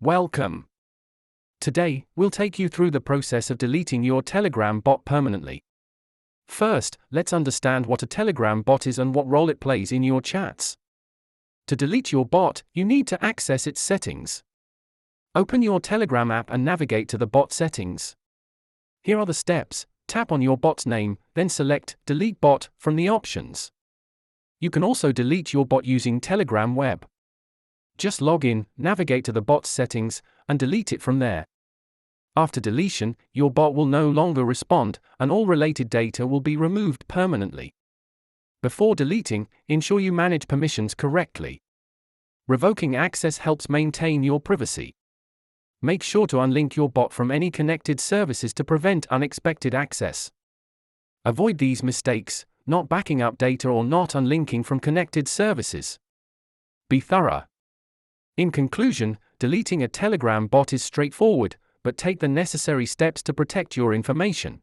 Welcome. Today, we'll take you through the process of deleting your Telegram bot permanently. First, let's understand what a Telegram bot is and what role it plays in your chats. To delete your bot, you need to access its settings. Open your Telegram app and navigate to the bot settings. Here are the steps. Tap on your bot's name, then select Delete Bot from the options. You can also delete your bot using Telegram Web. Just log in, navigate to the bot's settings, and delete it from there. After deletion, your bot will no longer respond, and all related data will be removed permanently. Before deleting, ensure you manage permissions correctly. Revoking access helps maintain your privacy. Make sure to unlink your bot from any connected services to prevent unexpected access. Avoid these mistakes, not backing up data or not unlinking from connected services. Be thorough. In conclusion, deleting a Telegram bot is straightforward, but take the necessary steps to protect your information.